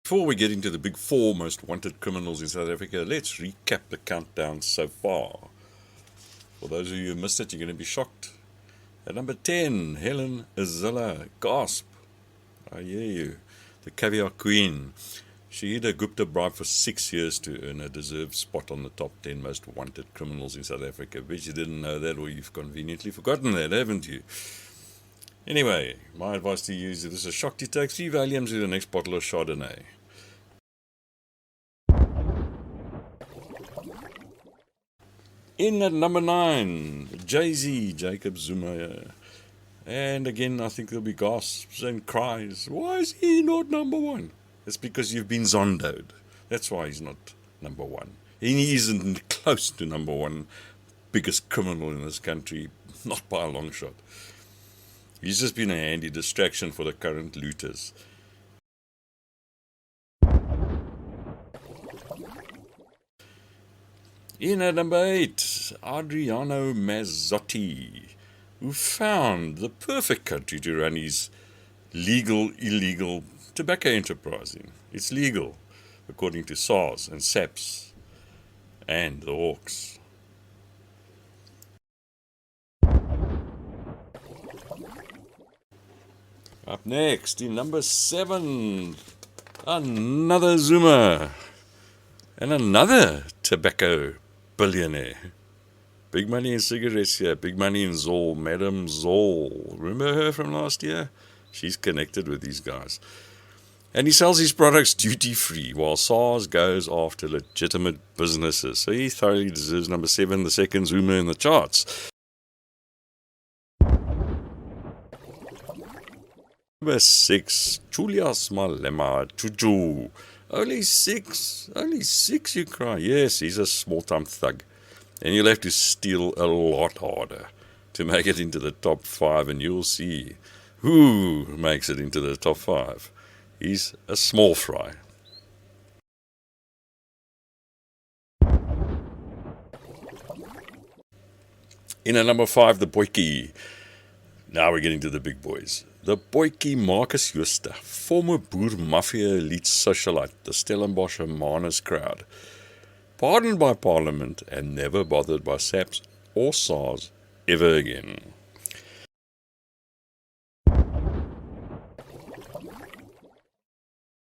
Before we get into the big four most wanted criminals in South Africa, let's recap the countdown so far. For those of you who missed it, you're going to be shocked. At number 10, Helen Azilla. Gasp. I hear you. The caviar queen. She hid a Gupta bribe for 6 years to earn a deserved spot on the top 10 most wanted criminals in South Africa. Bet you didn't know that, or you've conveniently forgotten that, haven't you? Anyway, my advice to you is if this is a shock, you take 3 Valiums with the next bottle of Chardonnay. In at number 9, Jay-Z, Jacob Zuma. And again, I think there'll be gasps and cries. Why is he not number 1? It's because you've been zondoed. That's why he's not number 1. He isn't close to number 1 biggest criminal in this country, not by a long shot. He's just been a handy distraction for the current looters. In at number 8, Adriano Mazzotti, who found the perfect country to run his illegal tobacco enterprise in. It's legal, according to SARS and SAPS and the Hawks. Up next, in number 7, another Zuma and another tobacco billionaire. Big money in cigarettes here, big money in Zoll, Madam Zoll. Remember her from last year? She's connected with these guys. And he sells his products duty-free, while SARS goes after legitimate businesses. So he thoroughly deserves number 7, the second Zuma in the charts. Number 6, Julius Malema Chuchu. Only six, you cry. Yes, he's a small-time thug. And you'll have to steal a lot harder to make it into the top 5, and you'll see who makes it into the top 5. He's a small fry. In at number 5, the Boykie. Now we're getting to the big boys. The Boykie Marcus Jooste, former Boer Mafia elite socialite, the Stellenbosch Manus crowd. Pardoned by Parliament and never bothered by SAPS or SARS ever again.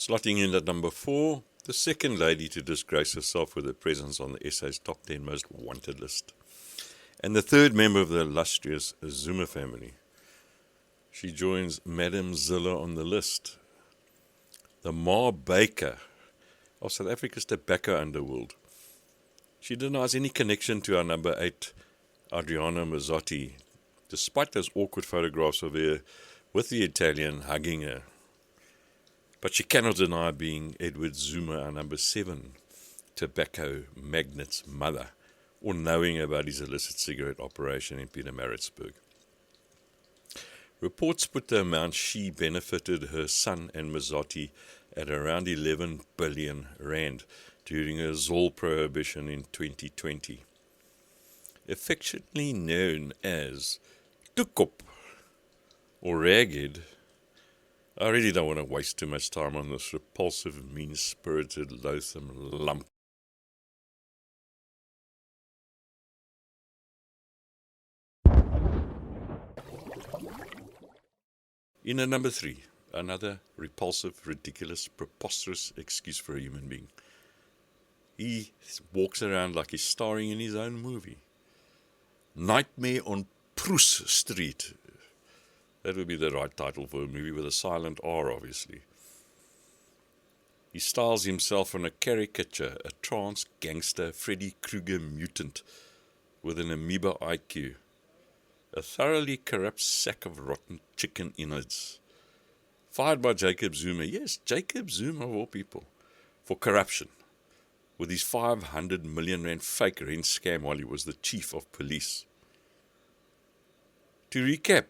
Slotting in at number 4, the second lady to disgrace herself with her presence on the SA's top 10 most wanted list. And the third member of the illustrious Zuma family. She joins Madam Zilla on the list. The Ma Baker of South Africa's tobacco underworld. She denies any connection to our number 8, Adriano Mazzotti, despite those awkward photographs of her with the Italian hugging her. But she cannot deny being Edward Zuma, our number 7, tobacco magnate's mother, or knowing about his illicit cigarette operation in Pietermaritzburg. Reports put the amount she benefited her son and Mazzotti at around 11 billion rand during her Zoll prohibition in 2020. Affectionately known as Tukop or Raghead, I really don't want to waste too much time on this repulsive, mean-spirited, loathsome lump. In at number 3, another repulsive, ridiculous, preposterous excuse for a human being. He walks around like he's starring in his own movie. Nightmare on Proos Street. That would be the right title for a movie with a silent R, obviously. He styles himself on a caricature, a trance gangster Freddy Krueger mutant with an amoeba IQ. A thoroughly corrupt sack of rotten chicken innards. Fired by Jacob Zuma, yes, Jacob Zuma of all people, for corruption, with his 500 million rand fake rent scam while he was the chief of police. To recap,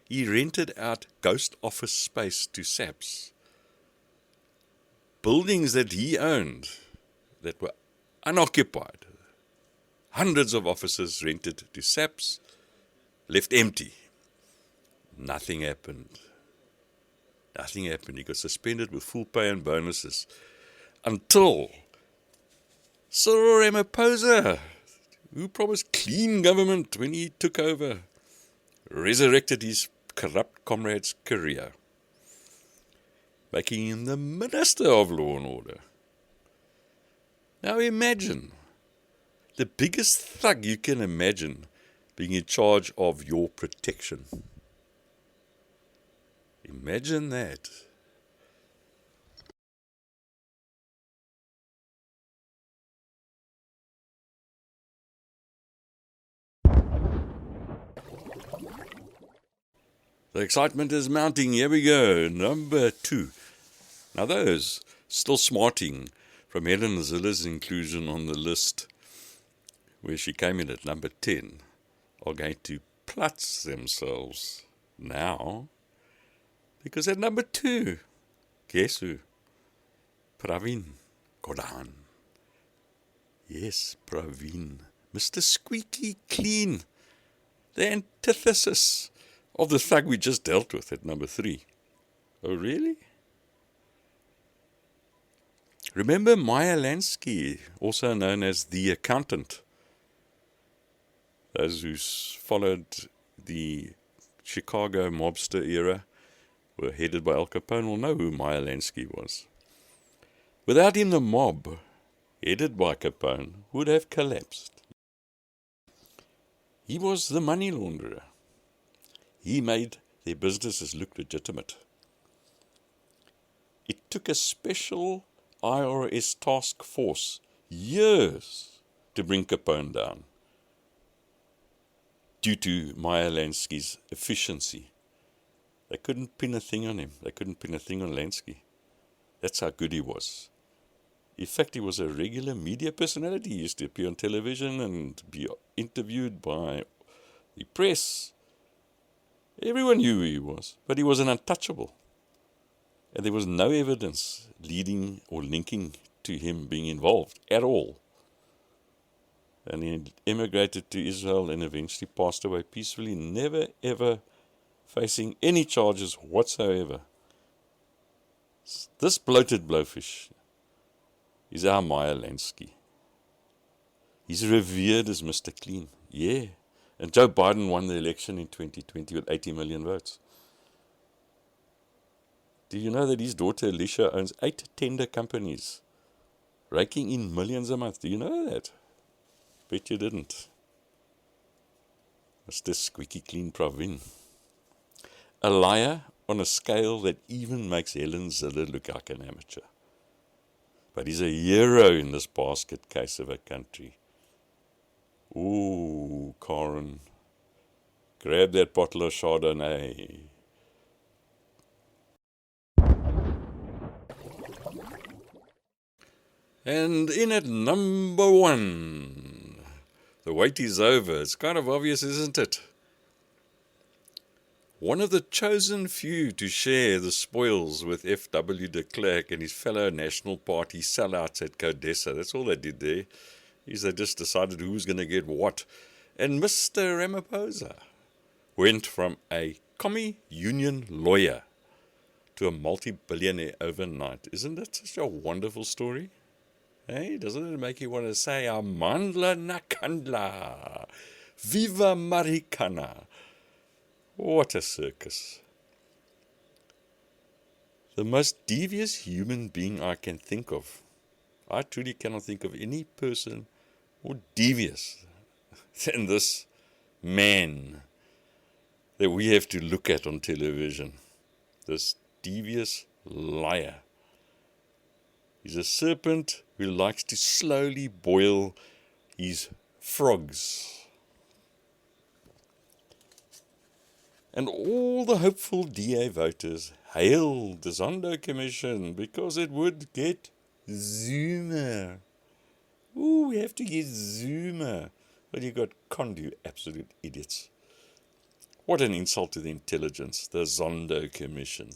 he rented out ghost office space to SAPS. Buildings that he owned that were unoccupied. Hundreds of offices rented to SAPS, left empty. Nothing happened. Nothing happened. He got suspended with full pay and bonuses until Cyril Ramaphosa, who promised clean government when he took over, resurrected his corrupt comrade's career, making him the Minister of Law and Order. Now imagine, the biggest thug you can imagine being in charge of your protection. Imagine that. The excitement is mounting. Here we go. Number 2. Now those still smarting from Helen Zilla's inclusion on the list, where she came in at number 10, are going to plutz themselves now, because at number 2, guess who? Pravin Gordhan. Yes, Pravin. Mr. Squeaky Clean. The antithesis of the thug we just dealt with at number 3. Oh, really? Remember Meyer Lansky, also known as the accountant? Those who followed the Chicago mobster era were headed by Al Capone will know who Meyer Lansky was. Without him, the mob, headed by Capone, would have collapsed. He was the money launderer. He made their businesses look legitimate. It took a special IRS task force years to bring Capone down, due to Meyer Lansky's efficiency. They couldn't pin a thing on him. They couldn't pin a thing on Lansky. That's how good he was. In fact, he was a regular media personality. He used to appear on television and be interviewed by the press. Everyone knew who he was, but he was an untouchable. And there was no evidence leading or linking to him being involved at all. And he emigrated to Israel and eventually passed away peacefully, never ever facing any charges whatsoever. This bloated blowfish is our Meyer Lansky. He's revered as Mr. Clean. Yeah. And Joe Biden won the election in 2020 with 80 million votes. Do you know that his daughter Alicia owns 8 tender companies, raking in millions a month? Do you know that? Bet you didn't. Mr. Squeaky Clean Pravin. A liar on a scale that even makes Helen Ziller look like an amateur. But he's a hero in this basket case of a country. Ooh, Karen. Grab that bottle of Chardonnay. And in at number 1. The wait is over. It's kind of obvious, isn't it? One of the chosen few to share the spoils with F.W. de Klerk and his fellow National Party sellouts at Codessa. That's all they did there. They just decided who was going to get what. And Mr. Ramaphosa went from a commie union lawyer to a multi-billionaire overnight. Isn't that such a wonderful story? Hey, doesn't it make you want to say, Amandla Nakandla, Viva Maricana? What a circus. The most devious human being I can think of. I truly cannot think of any person more devious than this man that we have to look at on television. This devious liar. He's a serpent who likes to slowly boil his frogs. And all the hopeful DA voters hailed the Zondo Commission because it would get Zuma. Ooh, we have to get Zuma. But you got Condu, absolute idiots. What an insult to the intelligence, the Zondo Commission.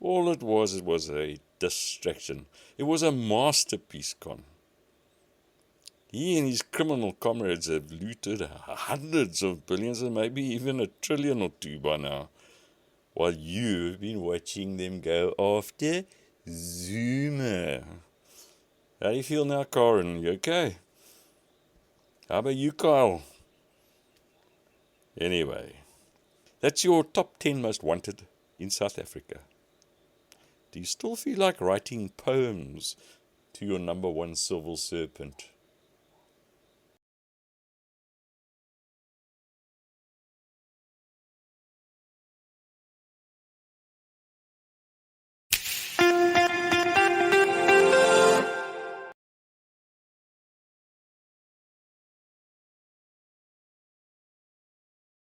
All it was a distraction. It was a masterpiece, Con. He and his criminal comrades have looted hundreds of billions and maybe even $1 trillion or $2 by now. while you've been watching them go after Zuma. How do you feel now, Karen? You okay? How about you, Kyle? Anyway, that's your top 10 most wanted in South Africa. Do you still feel like writing poems to your number one civil serpent?